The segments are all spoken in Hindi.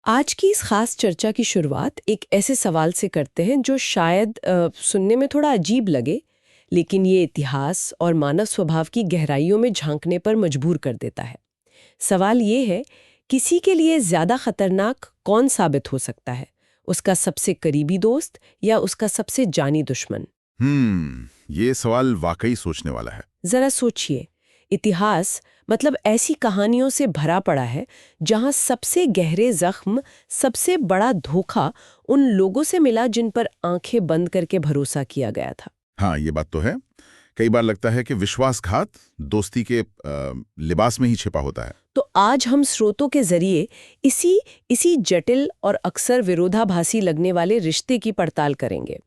आज की इस खास चर्चा की शुरुआत एक ऐसे सवाल से करते हैं जो शायद सुनने में थोड़ा अजीब लगे, लेकिन ये इतिहास और मानव स्वभाव की गहराइयों में झांकने पर मजबूर कर देता है। सवाल ये है, किसी के लिए ज्यादा खतरनाक कौन साबित हो सकता है? उसका सबसे करीबी दोस्त या उसका सबसे जानी दुश्मन? ये सवाल वाकई सोचने वाला है। जरा सोचिए, इतिहास मतलब ऐसी कहानियों से भरा पड़ा है जहां सबसे गहरे जख्म, सबसे बड़ा धोखा उन लोगों से मिला जिन पर आंखें बंद करके भरोसा किया गया था। हाँ, ये बात तो है। कई बार लगता है कि विश्वासघात दोस्ती के लिबास में ही छिपा होता है। तो आज हम स्रोतों के जरिए इसी इसी जटिल और अक्सर विरोधाभासी लगने वाले रिश्ते की पड़ताल करेंगे।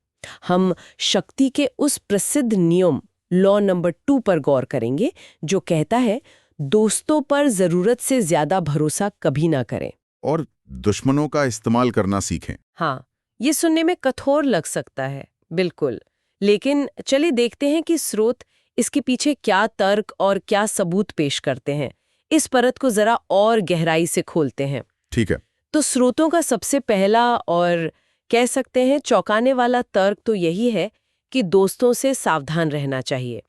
हम शक्ति के उस प्रसिद्ध नियम लॉ नंबर 2 पर गौर करेंगे, जो कहता है दोस्तों पर जरूरत से ज्यादा भरोसा कभी ना करें। और दुश्मनों का इस्तेमाल करना सीखें। हाँ, ये सुनने में कठोर लग सकता है, बिल्कुल। लेकिन चलिए देखते हैं कि स्रोत इसके पीछे क्या तर्क और क्या सबूत पेश करते हैं। इस परत को जरा और गहराई से खोलते हैं। ठीक है। तो स्रोतों का सबसे पहला और कह सकते हैं चौंकाने वाला तर्क तो यही है कि दोस्तों से सावधान रहना चाहिए।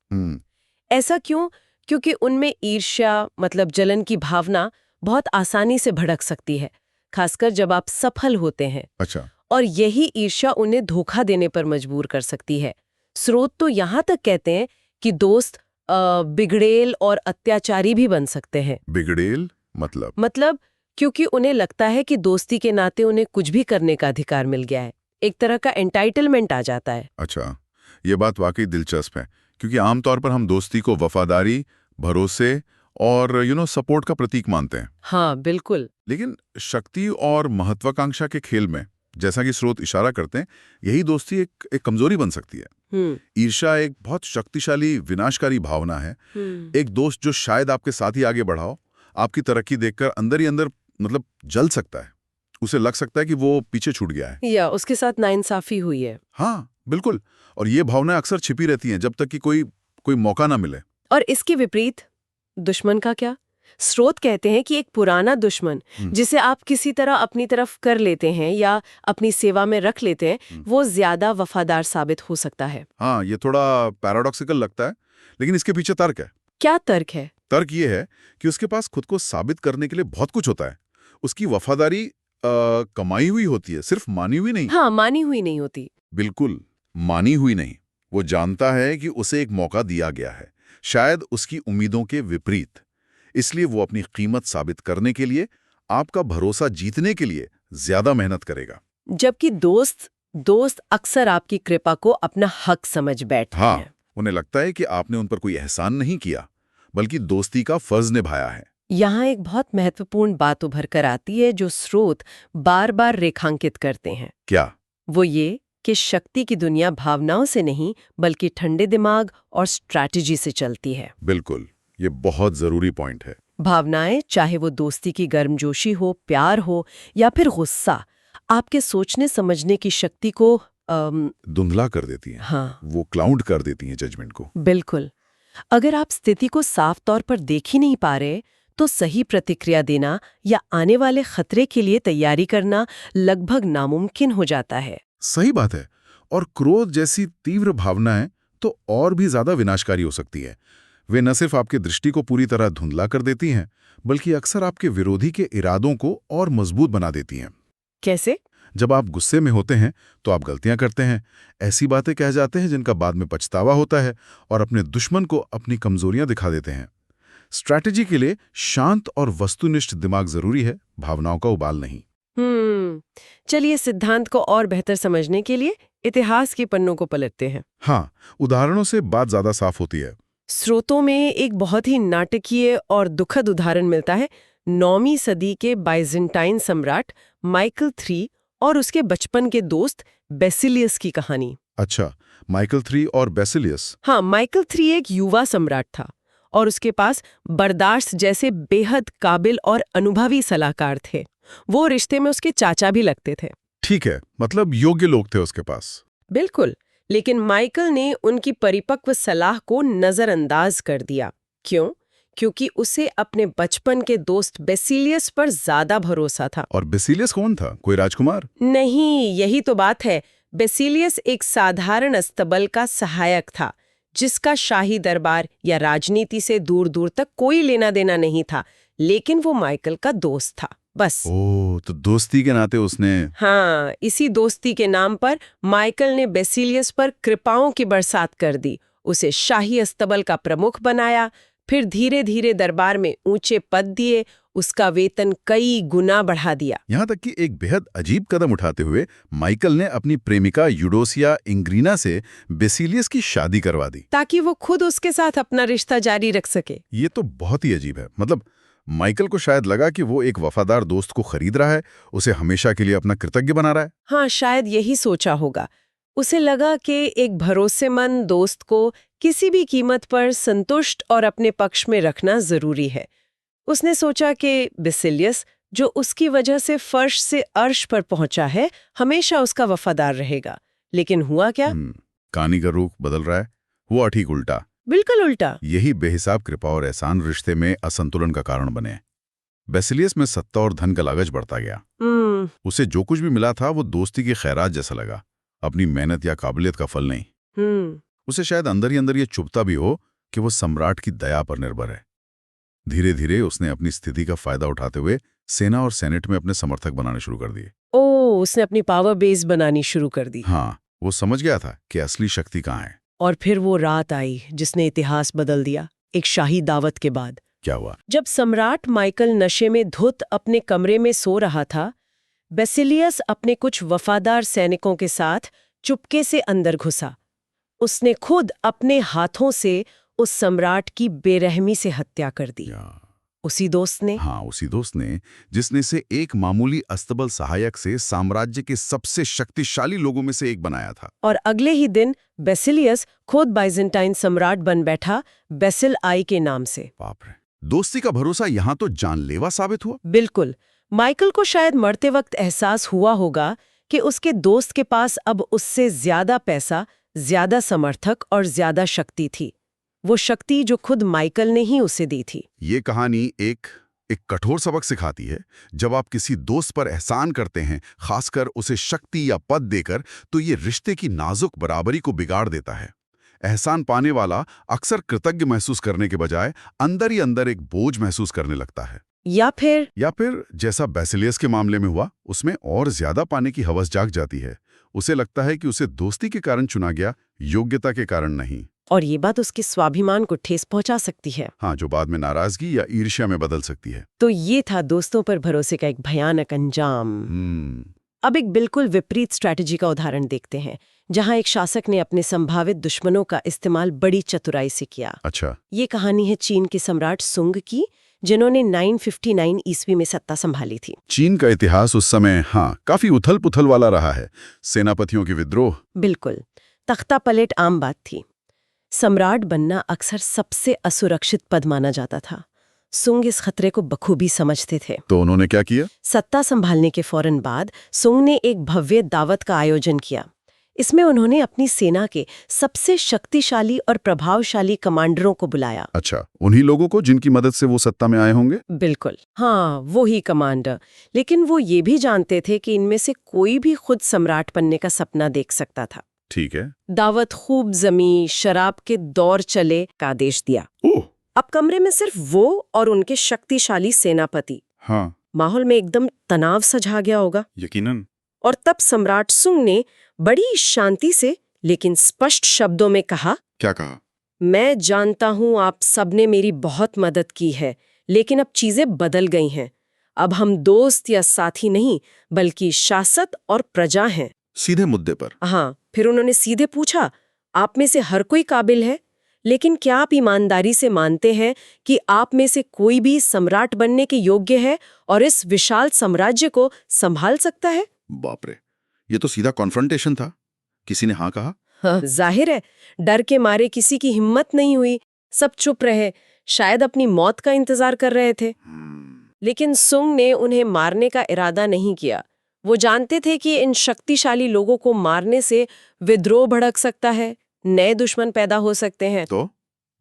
ऐसा क्यों? क्योंकि उनमें ईर्ष्या मतलब जलन की भावना बहुत आसानी से भड़क सकती है, खासकर जब आप सफल होते हैं। अच्छा। और यही ईर्ष्या उन्हें धोखा देने पर मजबूर कर सकती है। स्रोत तो यहाँ तक कहते हैं कि दोस्त बिगड़ेल और अत्याचारी भी बन सकते हैं। बिगड़ेल मतलब क्योंकि उन्हें लगता है कि दोस्ती के नाते उन्हें कुछ भी करने का अधिकार मिल गया है, एक तरह का एंटाइटलमेंट आ जाता है। अच्छा, ये बात वाकई दिलचस्प है, क्योंकि आमतौर पर हम दोस्ती को वफादारी, भरोसे और सपोर्ट का प्रतीक मानते हैं। हाँ, बिल्कुल। लेकिन शक्ति और महत्वाकांक्षा के खेल में, जैसा कि स्रोत इशारा करते हैं, यही दोस्ती एक कमजोरी बन सकती है। ईर्ष्या एक बहुत शक्तिशाली विनाशकारी भावना है। एक दोस्त जो शायद आपके साथ ही आगे बढ़ाओ, आपकी तरक्की देखकर अंदर ही अंदर मतलब जल सकता है। उसे लग सकता है कि वो पीछे छूट गया है या उसके साथ नाइंसाफी हुई है। हाँ, बिल्कुल। और ये भावनाएं अक्सर छिपी रहती हैं जब तक कि कोई मौका ना मिले। और इसके विपरीत दुश्मन का क्या? स्रोत कहते हैं कि एक पुराना दुश्मन जिसे आप किसी तरह अपनी तरफ कर लेते हैं या अपनी सेवा में रख लेते हैं, वो ज्यादा वफादार साबित हो सकता है। हाँ, ये थोड़ा पैराडॉक्सिकल लगता है, लेकिन इसके पीछे तर्क है। क्या तर्क है? तर्क ये है कि उसके पास खुद को साबित करने के लिए बहुत कुछ होता है। उसकी वफादारी कमाई हुई होती है, सिर्फ मानी हुई नहीं। हाँ, मानी हुई नहीं होती। बिल्कुल, मानी हुई नहीं। वो जानता है कि उसे एक मौका दिया गया है, शायद उसकी उम्मीदों के विपरीत। इसलिए वो अपनी कीमत साबित करने के लिए, आपका भरोसा जीतने के लिए ज्यादा मेहनत करेगा। जबकि दोस्त अक्सर आपकी कृपा को अपना हक समझ बैठते हैं। हाँ, उन्हें लगता है कि आपने उन पर कोई एहसान नहीं किया, बल्कि दोस्ती का फर्ज निभाया है। यहाँ एक बहुत महत्वपूर्ण बात उभर कर आती है जो स्रोत बार बार रेखांकित करते हैं। क्या? वो ये कि शक्ति की दुनिया भावनाओं से नहीं बल्कि ठंडे दिमाग और स्ट्रैटेजी से चलती है। बिल्कुल, ये बहुत जरूरी पॉइंट है। भावनाएं, चाहे वो दोस्ती की गर्मजोशी हो, प्यार हो या फिर गुस्सा, आपके सोचने समझने की शक्ति को धुंधला कर देती हैं। हाँ, वो क्लाउड कर देती हैं जजमेंट को। बिल्कुल। अगर आप स्थिति को साफ तौर पर देख ही नहीं पा रहे, तो सही प्रतिक्रिया देना या आने वाले खतरे के लिए तैयारी करना लगभग नामुमकिन हो जाता है। सही बात है। और क्रोध जैसी तीव्र भावनाएं तो और भी ज्यादा विनाशकारी हो सकती है। वे न सिर्फ आपकी दृष्टि को पूरी तरह धुंधला कर देती हैं, बल्कि अक्सर आपके विरोधी के इरादों को और मजबूत बना देती हैं। कैसे? जब आप गुस्से में होते हैं तो आप गलतियां करते हैं, ऐसी बातें कह जाते हैं जिनका बाद में पछतावा होता है, और अपने दुश्मन को अपनी कमजोरियां दिखा देते हैं। स्ट्रैटेजी के लिए शांत और वस्तुनिष्ठ दिमाग जरूरी है, भावनाओं का उबाल नहीं। चलिए सिद्धांत को और बेहतर समझने के लिए इतिहास के पन्नों को पलटते हैं। हाँ, उदाहरणों से बात ज्यादा साफ होती है। स्रोतों में एक बहुत ही नाटकीय और दुखद उदाहरण मिलता है 9वीं सदी के बाइजेंटाइन सम्राट माइकल III और उसके बचपन के दोस्त बेसिलियस की कहानी। अच्छा, माइकल III और बेसिलियस। हाँ, माइकल III एक युवा सम्राट था और उसके पास बर्दाश्त जैसे बेहद काबिल और अनुभवी सलाहकार थे। वो रिश्ते में उसके चाचा भी लगते थे। ठीक है, मतलब योग्य लोग थे उसके पास। बिल्कुल, लेकिन माइकल ने उनकी परिपक्व सलाह को नजरअंदाज कर दिया। क्यों? क्योंकि उसे अपने बचपन के दोस्त बेसिलियस पर ज्यादा भरोसा था। और बेसिलियस कौन था? कोई राजकुमार? नहीं, यही तो बात है। बेसिलियस एक साधारण अस्तबल का सहायक था, जिसका शाही दरबार या राजनीति से दूर दूर तक कोई लेना देना नहीं था, लेकिन वो माइकल का दोस्त था, बस। ओह, तो दोस्ती के नाते उसने... हाँ, इसी दोस्ती के नाम पर माइकल ने बेसिलियस पर कृपाओं की बरसात कर दी, उसे शाही अस्तबल का प्रमुख बनाया, फिर धीरे धीरे दरबार में ऊंचे पद दिए, उसका वेतन कई गुना बढ़ा दिया। यहाँ तक कि एक बेहद अजीब कदम उठाते हुए माइकल ने अपनी प्रेमिका यूडोसिया इंग्रीना से बेसिलियस की शादी करवा दी, ताकि वो खुद उसके साथ अपना रिश्ता जारी रख सके। ये तो बहुत ही अजीब है। मतलब माइकल को शायद लगा कि वो एक वफादार दोस्त को खरीद रहा है, उसे हमेशा के लिए अपना कृतज्ञ बना रहा है। हाँ, शायद यही सोचा होगा। उसे लगा कि एक भरोसेमंद दोस्त को किसी भी कीमत पर संतुष्ट और अपने पक्ष में रखना जरूरी है। उसने सोचा कि बेसिलियस, जो उसकी वजह से फर्श से अर्श पर पहुंचा है, हमेशा उसका वफादार रहेगा। लेकिन हुआ क्या? कहानी का रुख बदल रहा है। हुआ ठीक उल्टा। बिल्कुल उल्टा। यही बेहिसाब कृपा और एहसान रिश्ते में असंतुलन का कारण बने। बेसिलियस में सत्ता और धन का लालच बढ़ता गया। उसे जो कुछ भी मिला था वो दोस्ती की खैरात जैसा लगा, अपनी मेहनत या काबिलियत का फल नहीं। उसे शायद अंदर ही अंदर ये चुभता भी हो कि वो सम्राट की दया पर निर्भर है। धीरे धीरे उसने अपनी स्थिति का फायदा उठाते हुए सेना और सेनेट में अपने समर्थक बनाने शुरू कर दिए। ओह, उसने अपनी पावर बेस बनानी शुरू कर दी। हाँ, वो समझ गया था कि असली शक्ति कहाँ है। और फिर वो रात आई जिसने इतिहास बदल दिया। एक शाही दावत के बाद क्या हुआ? जब सम्राट माइकल नशे में धुत अपने कमरे में सो रहा था, बेसिलियस अपने कुछ वफादार सैनिकों के साथ चुपके से अंदर घुसा। उसने खुद अपने हाथों से उस सम्राट की बेरहमी से हत्या कर दी। उसी दोस्त ने? हाँ, उसी दोस्त ने, जिसने से एक मामूली अस्तबल सहायक से साम्राज्य के सबसे शक्तिशाली लोगों में से एक बनाया था। और अगले ही दिन बेसिलियस खुद बाइजेंटाइन सम्राट बन बैठा, बेसिल आई के नाम से। बाप रे, दोस्ती का भरोसा यहाँ तो जानलेवा साबित हुआ। बिल्कुल। माइकल को शायद मरते वक्त एहसास हुआ होगा कि उसके दोस्त के पास अब उससे ज्यादा पैसा, ज्यादा समर्थक और ज्यादा शक्ति थी। वो शक्ति जो खुद माइकल ने ही उसे दी थी। ये कहानी एक कठोर सबक सिखाती है। जब आप किसी दोस्त पर एहसान करते हैं, खासकर उसे शक्ति या पद देकर, तो ये रिश्ते की नाजुक बराबरी को बिगाड़ देता है। एहसान पाने वाला अक्सर कृतज्ञ महसूस करने के बजाय अंदर ही अंदर एक बोझ महसूस करने लगता है। या फिर जैसा बेसिलियस के मामले में हुआ, उसमें और ज्यादा पाने की हवस जाग जाती है। उसे लगता है कि उसे दोस्ती के कारण चुना गया, योग्यता के कारण नहीं। और ये बात उसके स्वाभिमान को ठेस पहुंचा सकती है। हाँ, जो बाद में नाराजगी या ईर्ष्या में बदल सकती है। तो ये था दोस्तों पर भरोसे का एक भयानक अंजाम। अब एक बिल्कुल विपरीत स्ट्रैटेजी का उदाहरण देखते हैं, जहां एक शासक ने अपने संभावित दुश्मनों का इस्तेमाल बड़ी चतुराई से किया। अच्छा। ये कहानी है चीन के सम्राट सुंग की, जिन्होंने 959 ईस्वी में सत्ता संभाली थी। चीन का इतिहास उस समय काफी उथल पुथल वाला रहा है। सेनापतियों के विद्रोह। बिल्कुल, तख्ता पलट आम बात थी। सम्राट बनना अक्सर सबसे असुरक्षित पद माना जाता था। सुंग इस खतरे को बखूबी समझते थे। तो उन्होंने क्या किया? सत्ता संभालने के फौरन बाद सुंग ने एक भव्य दावत का आयोजन किया। इसमें उन्होंने अपनी सेना के सबसे शक्तिशाली और प्रभावशाली कमांडरों को बुलाया। अच्छा, उन्हीं लोगों को जिनकी मदद से वो सत्ता में आए होंगे? बिल्कुल, हाँ, वो ही कमांडर। लेकिन वो ये भी जानते थे कि इनमें से कोई भी खुद सम्राट बनने का सपना देख सकता था। ठीक है। दावत खूब जमी, शराब के दौर चले का आदेश दिया। अब कमरे में सिर्फ वो और उनके शक्तिशाली सेनापति। हाँ। माहौल में एकदम तनाव सा छा गया होगा। यकीनन। और तब सम्राट सुंग ने बड़ी शांति से लेकिन स्पष्ट शब्दों में कहा। क्या कहा? मैं जानता हूं आप सबने मेरी बहुत मदद की है, लेकिन अब चीजें बदल गई हैं। अब हम दोस्त या साथी नहीं, बल्कि शासक और प्रजा हैं। सीधे मुद्दे पर। हाँ, फिर उन्होंने सीधे पूछा, आप में से हर कोई काबिल है, लेकिन क्या आप ईमानदारी से मानते हैं कि आप में से कोई भी सम्राट बनने के योग्य है और इस विशाल साम्राज्य को संभाल सकता है? बाप रे, ये तो सीधा कॉन्फ्रंटेशन था। किसी ने हाँ कहा? हाँ, जाहिर है, डर के मारे किसी की हिम्मत नहीं हुई। सब चुप रहे, शायद अपनी मौत का इंतजार कर रहे थे। लेकिन सुंग ने उन्हें मारने का इरादा नहीं किया। वो जानते थे कि इन शक्तिशाली लोगों को मारने से विद्रोह भड़क सकता है, नए दुश्मन पैदा हो सकते हैं। तो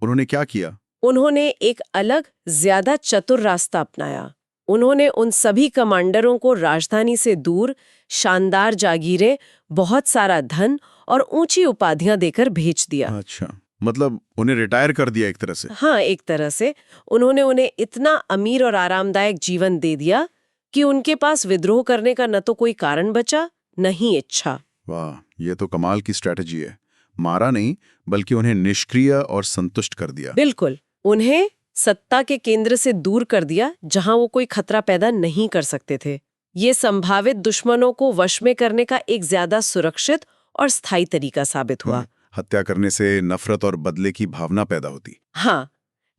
उन्होंने क्या किया? उन्होंने एक अलग, ज्यादा चतुर रास्ता अपनाया। उन्होंने उन सभी कमांडरों को राजधानी से दूर शानदार जागीरें, बहुत सारा धन और ऊंची उपाधियां देकर भेज दिया। अच्छा, मतलब उन्हें रिटायर कर दिया एक तरह से। हाँ, एक तरह से उन्होंने उन्हें इतना अमीर और आरामदायक जीवन दे दिया कि उनके पास विद्रोह करने का न तो कोई कारण बचा, न ही इच्छा। वाह, ये तो कमाल की स्ट्रैटेजी है। मारा नहीं, बल्कि उन्हें निष्क्रिय और संतुष्ट कर दिया। बिल्कुल, उन्हें सत्ता के केंद्र से दूर कर दिया, जहां वो कोई खतरा पैदा नहीं कर सकते थे। ये संभावित दुश्मनों को वश में करने का एक ज्यादा सुरक्षित और स्थायी तरीका साबित हुआ। हत्या करने से नफरत और बदले की भावना पैदा होती। हाँ,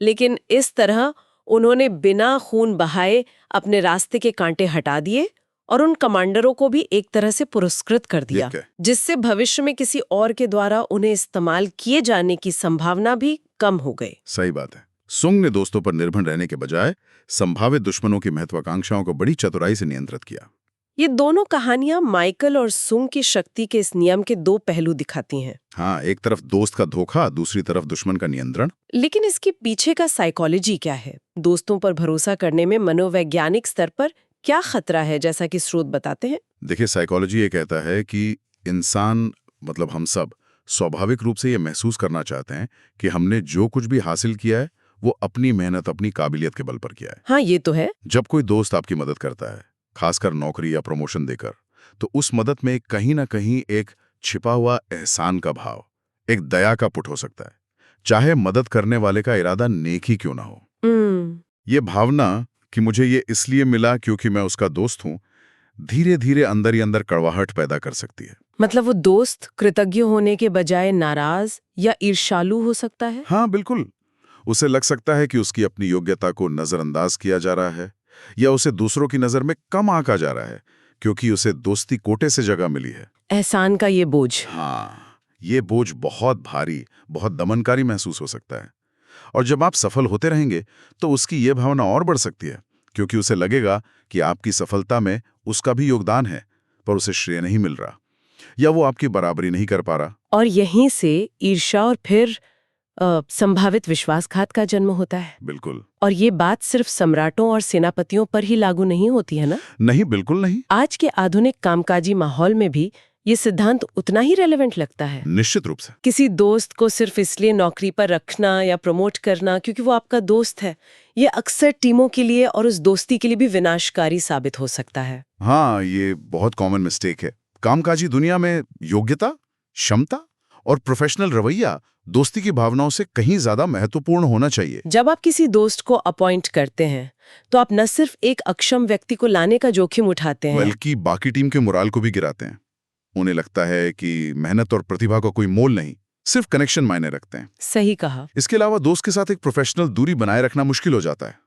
लेकिन इस तरह उन्होंने बिना खून बहाए अपने रास्ते के कांटे हटा दिए और उन कमांडरों को भी एक तरह से पुरस्कृत कर दिया, जिससे भविष्य में किसी और के द्वारा उन्हें इस्तेमाल किए जाने की संभावना भी कम हो गई। सही बात है। सुंग ने दोस्तों पर निर्भर रहने के बजाय संभावित दुश्मनों की महत्वाकांक्षाओं को बड़ी चतुराई से नियंत्रित किया। ये दोनों कहानियां माइकल और सुंग की शक्ति के इस नियम के दो पहलू दिखाती हैं। हाँ, एक तरफ दोस्त का धोखा, दूसरी तरफ दुश्मन का नियंत्रण। लेकिन इसके पीछे का साइकोलॉजी क्या है? दोस्तों पर भरोसा करने में मनोवैज्ञानिक स्तर पर क्या खतरा है, जैसा कि स्रोत बताते हैं? देखिए, साइकोलॉजी ये कहता है कि इंसान, मतलब हम सब, स्वाभाविक रूप से ये महसूस करना चाहते हैं कि हमने जो कुछ भी हासिल किया है वो अपनी मेहनत, अपनी काबिलियत के बल पर किया है। हाँ, ये तो है। जब कोई दोस्त आपकी मदद करता है, खासकर नौकरी या प्रमोशन देकर, तो उस मदद में कहीं ना कहीं एक छिपा हुआ एहसान का भाव, एक दया का पुट हो सकता है, चाहे मदद करने वाले का इरादा नेक ही क्यों ना हो। ये भावना कि मुझे ये इसलिए मिला क्योंकि मैं उसका दोस्त हूं, धीरे धीरे अंदर ही अंदर कड़वाहट पैदा कर सकती है। मतलब वो दोस्त कृतज्ञ होने के बजाय नाराज या ईर्ष्यालु हो सकता है। हाँ, बिल्कुल। उसे लग सकता है कि उसकी अपनी योग्यता को नजरअंदाज किया जा रहा है, या उसे दूसरों की नजर में कम आंका जा रहा है क्योंकि उसे दोस्ती कोटे से जगह मिली है। एहसान का ये बोझ। हाँ, ये बोझ बहुत भारी, बहुत दमनकारी महसूस हो सकता है। और जब आप सफल होते रहेंगे तो उसकी ये भावना और बढ़ सकती है, क्योंकि उसे लगेगा कि आपकी सफलता में उसका भी योगदान है, पर उसे श्रेय नहीं मिल रहा, या वो आपकी बराबरी नहीं कर पा रहा। और यहीं से ईर्ष्या और फिर संभावित विश्वासघात का जन्म होता है। बिल्कुल। और ये बात सिर्फ सम्राटों और सेनापतियों पर ही लागू नहीं होती है ना? नहीं, बिल्कुल नहीं। आज के आधुनिक कामकाजी माहौल में भी ये सिद्धांत उतना ही रेलेवेंट लगता है। निश्चित रूप से। किसी दोस्त को सिर्फ इसलिए नौकरी पर रखना या प्रमोट करना क्योंकि वो आपका दोस्त है, ये अक्सर टीमों के लिए और उस दोस्ती के लिए भी विनाशकारी साबित हो सकता है। हाँ, ये बहुत कॉमन मिस्टेक है। कामकाजी दुनिया में योग्यता, क्षमता और प्रोफेशनल रवैया दोस्ती की भावनाओं से कहीं ज्यादा महत्वपूर्ण होना चाहिए। जब आप किसी दोस्त को अपॉइंट करते हैं तो आप न सिर्फ एक अक्षम व्यक्ति को लाने का जोखिम उठाते हैं, बल्कि बाकी टीम के मोराल को भी गिराते हैं। उन्हें लगता है कि मेहनत और प्रतिभा का कोई मोल नहीं, सिर्फ कनेक्शन मायने रखते हैं। सही कहा। इसके अलावा दोस्त के साथ एक प्रोफेशनल दूरी बनाए रखना मुश्किल हो जाता है।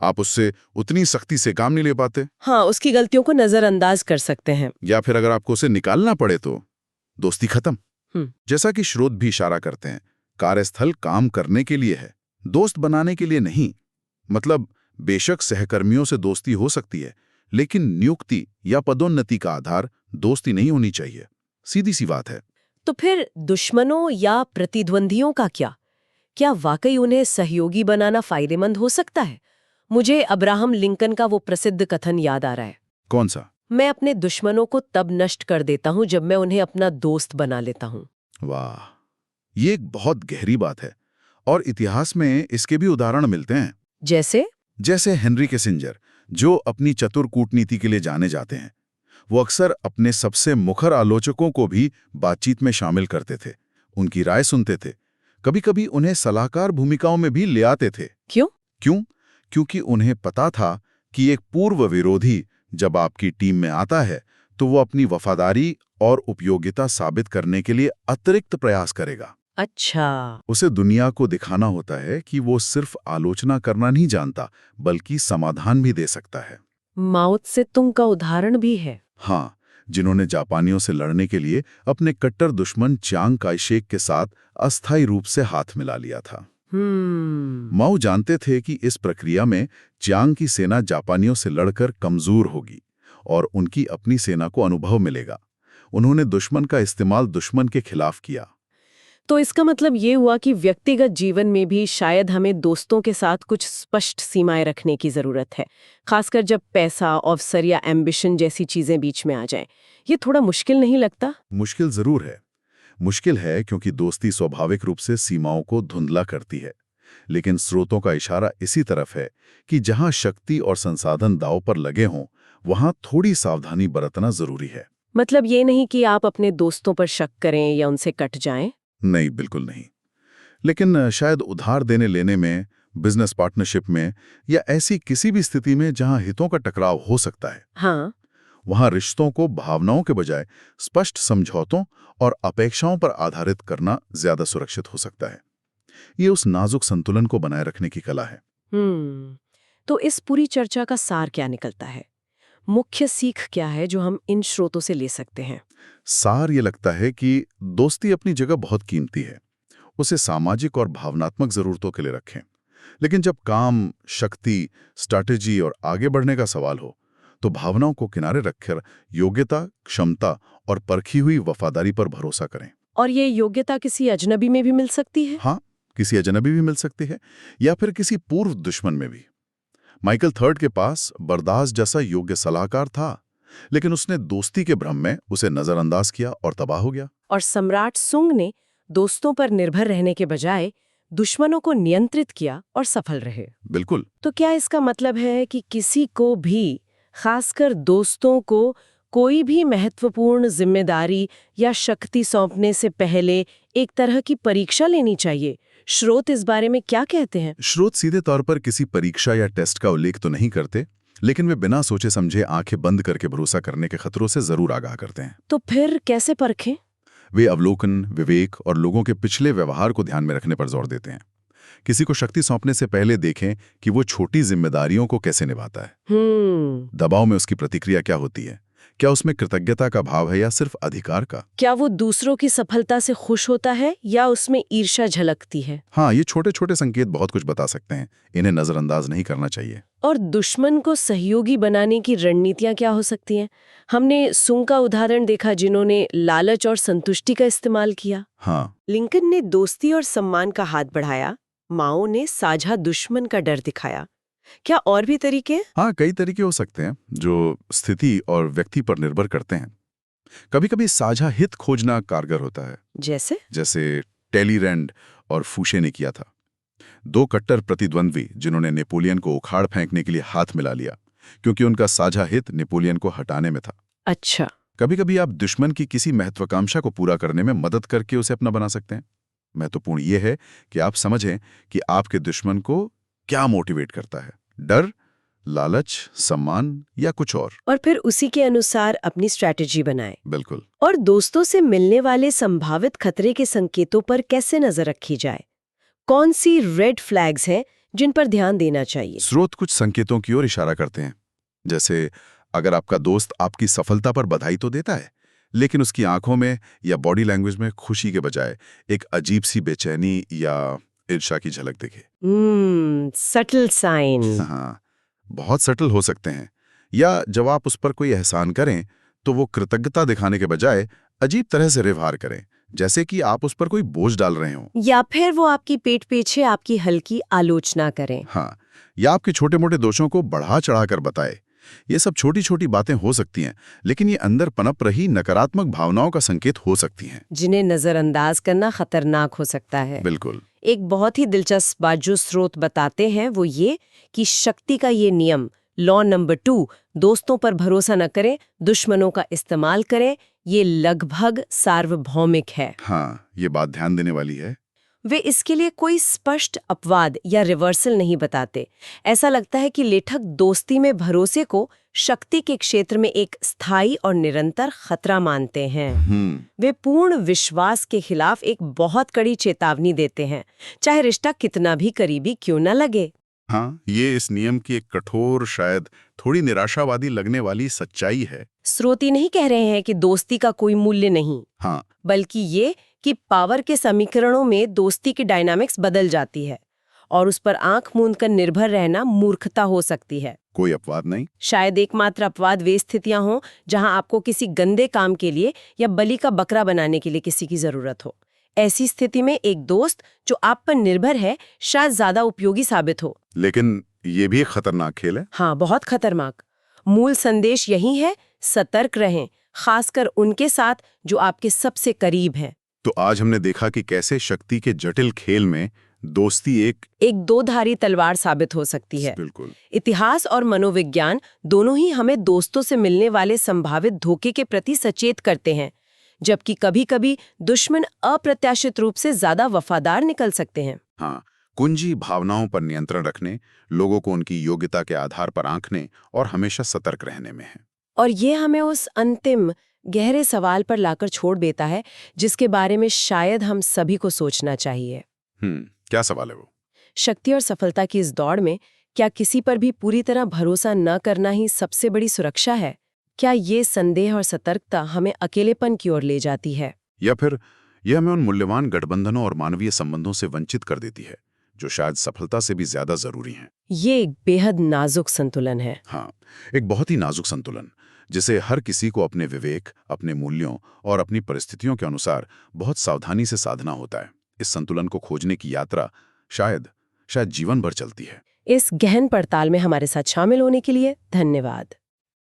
आप उससे उतनी सख्ती से काम नहीं ले पाते। हाँ, उसकी गलतियों को नजरअंदाज कर सकते हैं। या फिर अगर आपको उसे निकालना पड़े तो दोस्ती खत्म। जैसा कि स्रोत भी इशारा करते हैं, कार्यस्थल काम करने के लिए है, दोस्त बनाने के लिए नहीं। मतलब बेशक सहकर्मियों से दोस्ती हो सकती है, लेकिन नियुक्ति या पदोन्नति का आधार दोस्ती नहीं होनी चाहिए। सीधी सी बात है। तो फिर दुश्मनों या प्रतिद्वंदियों का क्या? क्या वाकई उन्हें सहयोगी बनाना फायदेमंद हो सकता है? मुझे अब्राहम लिंकन का वो प्रसिद्ध कथन याद आ रहा है। कौन सा? मैं अपने दुश्मनों को तब नष्ट कर देता हूं जब मैं उन्हें अपना दोस्त बना लेता हूं। वाह, ये एक बहुत गहरी बात है, और इतिहास में इसके भी उदाहरण मिलते हैं। जैसे हेनरी किसिंजर, जो अपनी चतुर कूटनीति के लिए जाने जाते हैं। वो अक्सर अपने सबसे मुखर आलोचकों को भी बातचीत में शामिल करते थे, उनकी राय सुनते थे, कभी-कभी उन्हें सलाहकार भूमिकाओं में भी ले आते थे। क्यों? क्योंकि उन्हें पता था कि एक पूर्व विरोधी जब आपकी टीम में आता है तो वो अपनी वफादारी और उपयोगिता साबित करने के लिए अतिरिक्त प्रयास करेगा। अच्छा। उसे दुनिया को दिखाना होता है कि वो सिर्फ आलोचना करना नहीं जानता, बल्कि समाधान भी दे सकता है। माओ त्से-तुंग का उदाहरण भी है। हाँ, जिन्होंने जापानियों से लड़ने के लिए अपने कट्टर दुश्मन च्यांग काई-शेक के साथ अस्थायी रूप से हाथ मिला लिया था। माओ जानते थे कि इस प्रक्रिया में च्यांग की सेना जापानियों से लड़कर कमजोर होगी और उनकी अपनी सेना को अनुभव मिलेगा। उन्होंने दुश्मन का इस्तेमाल दुश्मन के खिलाफ किया। तो इसका मतलब ये हुआ कि व्यक्तिगत जीवन में भी शायद हमें दोस्तों के साथ कुछ स्पष्ट सीमाएं रखने की जरूरत है, खासकर जब पैसा, अवसर या एम्बिशन जैसी चीजें बीच में आ जाएं। ये थोड़ा मुश्किल नहीं लगता? मुश्किल जरूर है। मुश्किल है क्योंकि दोस्ती स्वाभाविक रूप से सीमाओं को धुंधला करती है। लेकिन स्रोतों का इशारा इसी तरफ है कि जहां शक्ति और संसाधन दांव पर लगे हों, वहां थोड़ी सावधानी बरतना जरूरी है। मतलब ये नहीं कि आप अपने दोस्तों पर शक करें या उनसे कट जाएं? नहीं, बिल्कुल नहीं। लेकिन शायद उधार देने लेने में, बिजनेस पार्टनरशिप में या ऐसी किसी भी स्थिति में जहां हितों का टकराव हो सकता है, हाँ, वहां रिश्तों को भावनाओं के बजाय स्पष्ट समझौतों और अपेक्षाओं पर आधारित करना ज्यादा सुरक्षित हो सकता है। ये उस नाजुक संतुलन को बनाए रखने की कला है। तो इस पूरी चर्चा का सार क्या निकलता है? मुख्य सीख क्या है जो हम इन स्रोतों से ले सकते हैं? सार ये लगता है कि दोस्ती अपनी जगह बहुत कीमती है। उसे सामाजिक और भावनात्मक जरूरतों के लिए रखें। लेकिन जब काम, शक्ति, स्ट्रैटेजी और आगे बढ़ने का सवाल हो, तो भावनाओं को किनारे रखकर योग्यता, क्षमता और परखी हुई वफादारी पर भरोसा करें। और ये योग्यता किसी अजनबी में भी मिल सकती है? हाँ, किसी अजनबी भी मिल सकती है या फिर किसी पूर्व दुश्मन में भी। माइकल थर्ड के पास बर्दाश्त जैसा योग्य सलाहकार था, लेकिन उसने दोस्ती के भ्रम में उसे नजरअंदाज किया और तबाह हो गया। और सम्राट सुंग ने दोस्तों पर निर्भर रहने के बजाय दुश्मनों को नियंत्रित किया और सफल रहे। बिल्कुल। तो क्या इसका मतलब है कि किसी को भी, खासकर दोस्तों को, कोई भी महत्वपूर्ण जिम्मेदारी या शक्ति सौंपने से पहले एक तरह की परीक्षा लेनी चाहिए? स्रोत इस बारे में क्या कहते हैं? स्रोत सीधे तौर पर किसी परीक्षा या टेस्ट का उल्लेख तो नहीं करते, लेकिन वे बिना सोचे समझे आंखें बंद करके भरोसा करने के खतरों से जरूर आगाह करते हैं। तो फिर कैसे परखें? वे अवलोकन, विवेक और लोगों के पिछले व्यवहार को ध्यान में रखने पर जोर देते हैं। किसी को शक्ति सौंपने से पहले देखें कि वो छोटी जिम्मेदारियों को कैसे निभाता है। दबाव में उसकी प्रतिक्रिया क्या होती है? क्या उसमें कृतज्ञता का भाव है या सिर्फ अधिकार का? क्या वो दूसरों की सफलता से खुश होता है या उसमें ईर्ष्या झलकती है? हाँ, ये छोटे छोटे संकेत बहुत कुछ बता सकते हैं। इन्हें नजरअंदाज नहीं करना चाहिए। और दुश्मन को सहयोगी बनाने की रणनीतियां क्या हो सकती हैं? हमने सुंग का उदाहरण देखा, जिन्होंने लालच और संतुष्टि का इस्तेमाल किया। हाँ, लिंकन ने दोस्ती और सम्मान का हाथ बढ़ाया, माओ ने साझा दुश्मन का डर दिखाया। क्या और भी तरीके? हाँ, कई तरीके हो सकते हैं जो स्थिति और व्यक्ति पर निर्भर करते हैं। कभी कभी साझा हित खोजना कारगर होता है, जैसे टेलीरैंड और फूशे ने किया था। दो कट्टर प्रतिद्वंद्वी जिन्होंने नेपोलियन को उखाड़ फेंकने के लिए हाथ मिला लिया, क्योंकि उनका साझा हित नेपोलियन को हटाने में था। अच्छा। कभी कभी आप दुश्मन की किसी महत्वाकांक्षा को पूरा करने में मदद करके उसे अपना बना सकते हैं। महत्वपूर्ण यह है कि आप समझें कि आपके दुश्मन को क्या मोटिवेट करता है, डर, लालच, सम्मान या कुछ और फिर उसी के अनुसार अपनी स्ट्रैटेजी बनाएं। बिल्कुल। और दोस्तों से मिलने वाले संभावित खतरे के संकेतों पर कैसे नजर रखी जाए? कौन सी रेड फ्लैग्स हैं जिन पर ध्यान देना चाहिए? स्रोत कुछ संकेतों की ओर इशारा करते हैं, जैसे अगर आपका दोस्त आपकी सफलता पर बधाई तो देता है, लेकिन उसकी आंखों में या बॉडी लैंग्वेज में खुशी के बजाय एक अजीब सी बेचैनी या ईर्ष्या की झलक दिखे। Subtle sign. हाँ, बहुत सटल हो सकते हैं। या जब आप उस पर कोई एहसान करें तो वो कृतज्ञता दिखाने के बजाय अजीब तरह से व्यवहार करें, जैसे कि आप उस पर कोई बोझ डाल रहे हो। या फिर वो आपकी पीठ पीछे आपकी हल्की आलोचना करें। हाँ, या आपके छोटे मोटे दोषों को बढ़ा चढ़ाकर बताए। ये सब छोटी छोटी बातें हो सकती हैं, लेकिन ये अंदर पनप रही नकारात्मक भावनाओं का संकेत हो सकती हैं, जिन्हें नजरअंदाज करना खतरनाक हो सकता है। बिल्कुल। एक बहुत ही दिलचस्प बात जो स्रोत बताते हैं वो ये कि शक्ति का ये नियम, लॉ नंबर 2, दोस्तों पर भरोसा न करें, दुश्मनों का इस्तेमाल करें, ये लगभग सार्वभौमिक है। हाँ, ये बात ध्यान देने वाली है। वे इसके लिए कोई स्पष्ट अपवाद या रिवर्सल नहीं बताते। ऐसा लगता है कि लेखक दोस्ती में भरोसे को शक्ति के क्षेत्र में एक स्थायी और निरंतर खतरा मानते हैं। वे पूर्ण विश्वास के खिलाफ एक बहुत कड़ी चेतावनी देते हैं, चाहे रिश्ता कितना भी करीबी क्यों न लगे। हाँ, ये इस नियम की एक कठोर, शायद थोड़ी निराशावादी लगने वाली सच्चाई है। स्रोती नहीं कह रहे हैं कि दोस्ती का कोई मूल्य नहीं, हाँ, बल्कि ये कि पावर के समीकरणों में दोस्ती की डायनामिक्स बदल जाती है और उस पर आंख मूंद कर निर्भर रहना मूर्खता हो सकती है। कोई अपवाद नहीं। शायद एकमात्र अपवाद वे स्थितियां हों जहां आपको किसी गंदे काम के लिए या बलि का बकरा बनाने के लिए किसी की जरूरत हो। ऐसी स्थिति में एक दोस्त जो आप पर निर्भर है शायद ज्यादा उपयोगी साबित हो। लेकिन ये भी एक खतरनाक खेल है। हाँ, बहुत खतरनाक। मूल संदेश यही है, सतर्क रहें, खासकर उनके साथ जो आपके सबसे करीब हैं। तो आज हमने देखा कि कैसे शक्ति के जटिल खेल में दोस्ती एक दो-धारी तलवार साबित हो सकती है। बिल्कुल। इतिहास और मनोविज्ञान दोनों ही हमें दोस्तों से मिलने वाले संभावित धोखे के प्रति सचेत करते हैं, जबकि कभी-कभी दुश्मन अप्रत्याशित रूप से ज्यादा वफादार निकल सकते हैं। हाँ, कुंजी भावनाओं पर नियंत्रण रखने, लोगों को उनकी योग्यता के आधार पर आंकने और हमेशा सतर्क रहने में है। और ये हमें उस अंतिम गहरे सवाल पर लाकर छोड़ देता है जिसके बारे में शायद हम सभी को सोचना चाहिए। क्या सवाल है वो? शक्ति और सफलता की इस दौड़ में क्या किसी पर भी पूरी तरह भरोसा न करना ही सबसे बड़ी सुरक्षा है? क्या ये संदेह और सतर्कता हमें अकेलेपन की ओर ले जाती है? या फिर यह हमें उन मूल्यवान गठबंधनों और मानवीय संबंधों से वंचित कर देती है जो शायद सफलता से भी ज्यादा जरूरी हैं? ये एक बेहद नाजुक संतुलन है। हाँ, एक बहुत ही नाजुक संतुलन जिसे हर किसी को अपने विवेक, अपने मूल्यों और अपनी परिस्थितियों के अनुसार बहुत सावधानी से साधना होता है। इस संतुलन को खोजने की यात्रा शायद जीवन भर चलती है। इस गहन पड़ताल में हमारे साथ शामिल होने के लिए धन्यवाद।